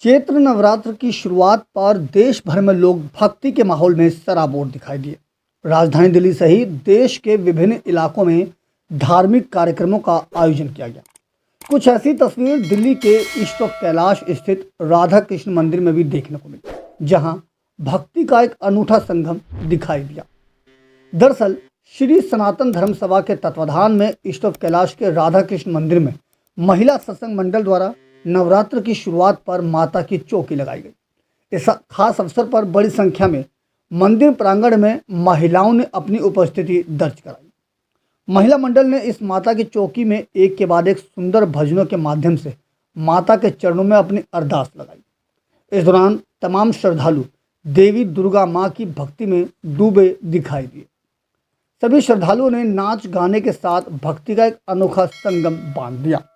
चैत्र नवरात्र की शुरुआत पर देश भर में लोग भक्ति के माहौल में सराबोर दिखाई दिए। राजधानी दिल्ली सहित देश के विभिन्न इलाकों में धार्मिक कार्यक्रमों का आयोजन किया गया। कुछ ऐसी तस्वीर दिल्ली के ईस्ट ऑफ कैलाश स्थित राधा कृष्ण मंदिर में भी देखने को मिली, जहां भक्ति का एक अनूठा संगम दिखाई दिया। दरअसल श्री सनातन धर्म सभा के तत्वाधान में ईस्ट ऑफ कैलाश के राधा कृष्ण मंदिर में महिला सत्संग मंडल द्वारा नवरात्र की शुरुआत पर माता की चौकी लगाई गई। इस खास अवसर पर बड़ी संख्या में मंदिर प्रांगण में महिलाओं ने अपनी उपस्थिति दर्ज कराई। महिला मंडल ने इस माता की चौकी में एक के बाद एक सुंदर भजनों के माध्यम से माता के चरणों में अपनी अरदास लगाई। इस दौरान तमाम श्रद्धालु देवी दुर्गा माँ की भक्ति में डूबे दिखाई दिए। सभी श्रद्धालुओं ने नाच गाने के साथ भक्ति का एक अनोखा संगम बांध दिया।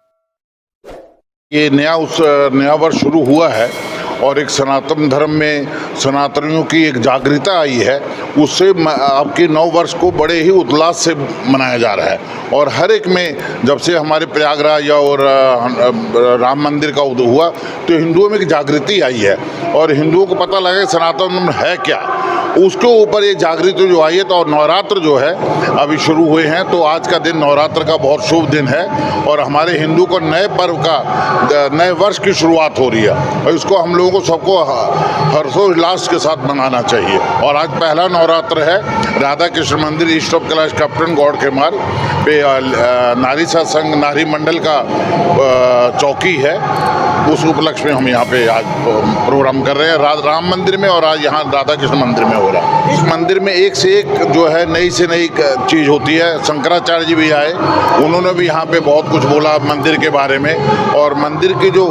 ये नया वर्ष शुरू हुआ है और एक सनातन धर्म में सनातनियों की एक जागृति आई है। उससे आपके नव वर्ष को बड़े ही उल्लास से मनाया जा रहा है और हर एक में जब से हमारे प्रयागराज और राम मंदिर का उदय हुआ तो हिंदुओं में एक जागृति आई है और हिंदुओं को पता लगा कि सनातन धर्म है क्या, उसके ऊपर ये जागृति जो आई है। तो नवरात्र जो है अभी शुरू हुए हैं, तो आज का दिन नवरात्र का बहुत शुभ दिन है और हमारे हिंदू को नए पर्व का नए वर्ष की शुरुआत हो रही है और इसको हम लोगों को सबको हर्षोल्लास के साथ मनाना चाहिए। और आज पहला नवरात्र है राधा कृष्ण मंदिर East of Kailash Captain Gaur के मार्ग पे नारी सत्संग नारी मंडल का चौकी है। उस उपलक्ष्य में हम यहाँ पे आज प्रोग्राम कर रहे हैं राम मंदिर में और आज यहाँ राधा कृष्ण मंदिर में हो रहा है। इस मंदिर में एक से एक जो है नई से नई चीज़ होती है। शंकराचार्य जी भी आए, उन्होंने भी यहाँ पे बहुत कुछ बोला मंदिर के बारे में और मंदिर की जो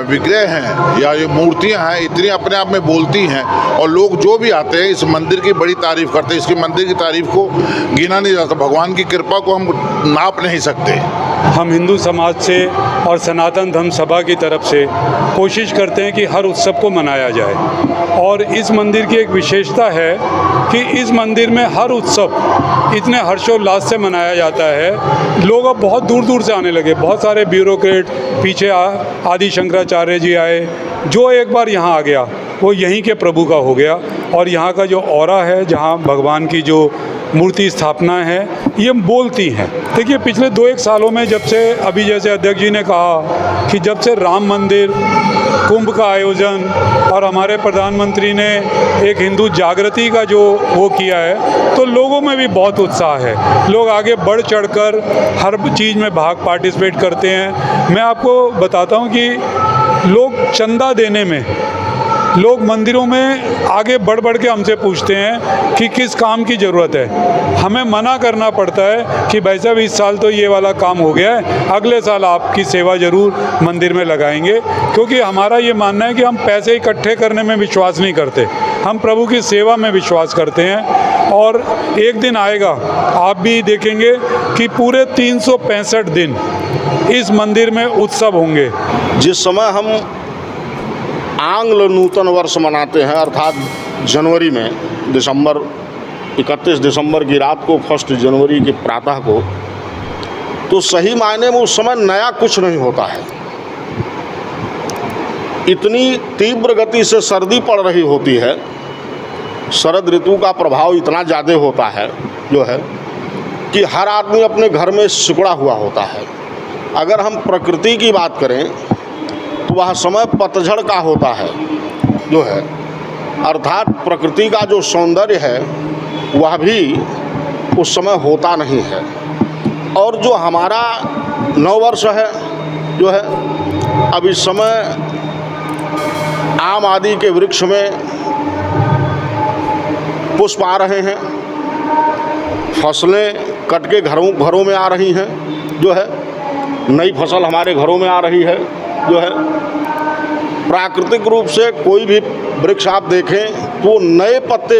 विग्रह हैं या ये मूर्तियाँ हैं इतनी अपने आप में बोलती हैं और लोग जो भी आते हैं इस मंदिर की बड़ी तारीफ करते हैं। इसके मंदिर की तारीफ को गिना नहीं जाता, भगवान की कृपा को हम नाप नहीं सकते। हम हिंदू समाज से और सनातन धर्म सभा की तरफ से कोशिश करते हैं कि हर उत्सव को मनाया जाए और इस मंदिर की एक विशेषता है कि इस मंदिर में हर उत्सव इतने हर्षोल्लास से मनाया जाता है। लोग अब बहुत दूर दूर से आने लगे, बहुत सारे ब्यूरोक्रेट पीछे आदि शंकराचार्य जी आए, जो एक बार यहाँ आ गया वो यहीं के प्रभु का हो गया और यहाँ का जो ऑरा है, जहाँ भगवान की जो मूर्ति स्थापना है ये बोलती हैं। देखिए पिछले 2-1 सालों में जब से अभी जैसे अध्यक्ष जी ने कहा कि जब से राम मंदिर कुंभ का आयोजन और हमारे प्रधानमंत्री ने एक हिंदू जागृति का जो वो किया है तो लोगों में भी बहुत उत्साह है। लोग आगे बढ़ चढ़कर हर चीज़ में पार्टिसिपेट करते हैं। मैं आपको बताता हूँ कि लोग चंदा देने में लोग मंदिरों में आगे बढ़ बढ़ के हमसे पूछते हैं कि किस काम की ज़रूरत है। हमें मना करना पड़ता है कि भाई साहब इस साल तो ये वाला काम हो गया है, अगले साल आपकी सेवा ज़रूर मंदिर में लगाएंगे, क्योंकि हमारा ये मानना है कि हम पैसे इकट्ठे करने में विश्वास नहीं करते, हम प्रभु की सेवा में विश्वास करते हैं। और एक दिन आएगा आप भी देखेंगे कि पूरे 365 दिन इस मंदिर में उत्सव होंगे। जिस समय हम आंग्ल नूतन वर्ष मनाते हैं अर्थात जनवरी में 31 दिसंबर की रात को 1 जनवरी की प्रातः को, तो सही मायने में उस समय नया कुछ नहीं होता है। इतनी तीव्र गति से सर्दी पड़ रही होती है, शरद ऋतु का प्रभाव इतना ज़्यादा होता है जो है कि हर आदमी अपने घर में सिकुड़ा हुआ होता है। अगर हम प्रकृति की बात करें तो वह समय पतझड़ का होता है जो है, अर्थात प्रकृति का जो सौंदर्य है वह भी उस समय होता नहीं है। और जो हमारा नववर्ष है जो है, अब इस समय आम आदि के वृक्ष में पुष्प आ रहे हैं, फसलें कट के घरों में आ रही हैं जो है, नई फसल हमारे घरों में आ रही है जो है। प्राकृतिक रूप से कोई भी वृक्ष आप देखें तो नए पत्ते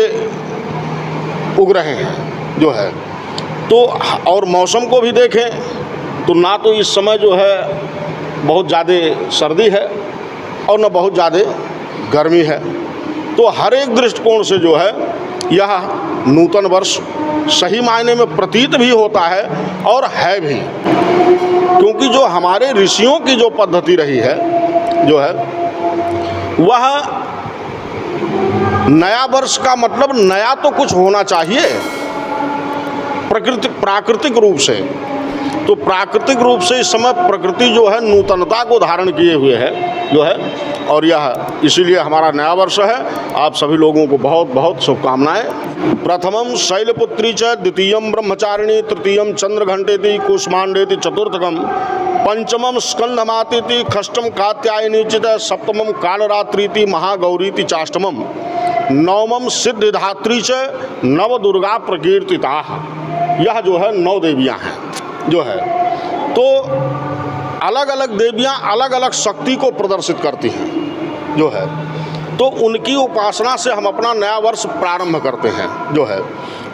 उग रहे हैं जो है। तो और मौसम को भी देखें तो ना तो इस समय जो है बहुत ज़्यादा सर्दी है और न बहुत ज़्यादा गर्मी है। तो हर एक दृष्टिकोण से जो है यह नूतन वर्ष सही मायने में प्रतीत भी होता है और है भी, क्योंकि जो हमारे ऋषियों की जो पद्धति रही है जो है वह नया वर्ष का मतलब नया तो कुछ होना चाहिए प्राकृतिक रूप से। तो प्राकृतिक रूप से इस समय प्रकृति जो है नूतनता को धारण किए हुए है जो है, और यह इसीलिए हमारा नया वर्ष है। आप सभी लोगों को बहुत बहुत शुभकामनाएं। प्रथमम शैलपुत्री च, द्वितीयम ब्रह्मचारिणी, तृतीयम चंद्रघंटेति, कुष्मांडेति, चतुर्थकम पंचमम स्कंदमातीति, षष्ठम कात्यायनी चित, सप्तमम कालरात्रीति, महागौरीति चाष्टमम, नवमम सिद्धिधात्री च, नव दुर्गा प्रकीर्तिता। यह जो है 9 देवियां हैं जो है। तो अलग अलग देवियां अलग अलग शक्ति को प्रदर्शित करती हैं जो है। तो उनकी उपासना से हम अपना नया वर्ष प्रारंभ करते हैं जो है।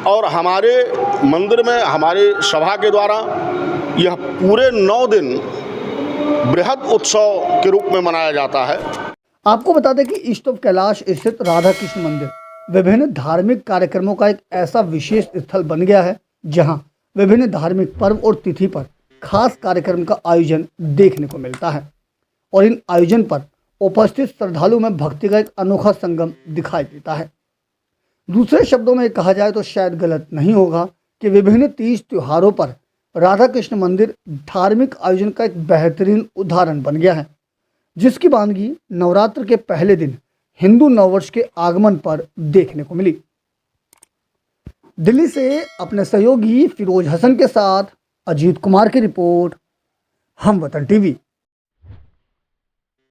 और हमारे मंदिर में हमारे सभा के द्वारा यह पूरे 9 दिन बृहद उत्सव के रूप में मनाया जाता है। आपको बता दें कि ईस्ट ऑफ कैलाश स्थित राधा कृष्ण मंदिर विभिन्न धार्मिक कार्यक्रमों का एक ऐसा विशेष स्थल बन गया है जहां विभिन्न धार्मिक पर्व और तिथि पर खास कार्यक्रम का आयोजन देखने को मिलता है और इन आयोजन पर उपस्थित श्रद्धालुओं में भक्ति का एक अनोखा संगम दिखाई देता है। दूसरे शब्दों में कहा जाए तो शायद गलत नहीं होगा कि विभिन्न तीज त्योहारों पर राधा कृष्ण मंदिर धार्मिक आयोजन का एक बेहतरीन उदाहरण बन गया है, जिसकी वानगी नवरात्र के पहले दिन हिंदू नववर्ष के आगमन पर देखने को मिली। दिल्ली से अपने सहयोगी फिरोज हसन के साथ अजीत कुमार की रिपोर्ट, हम वतन टीवी।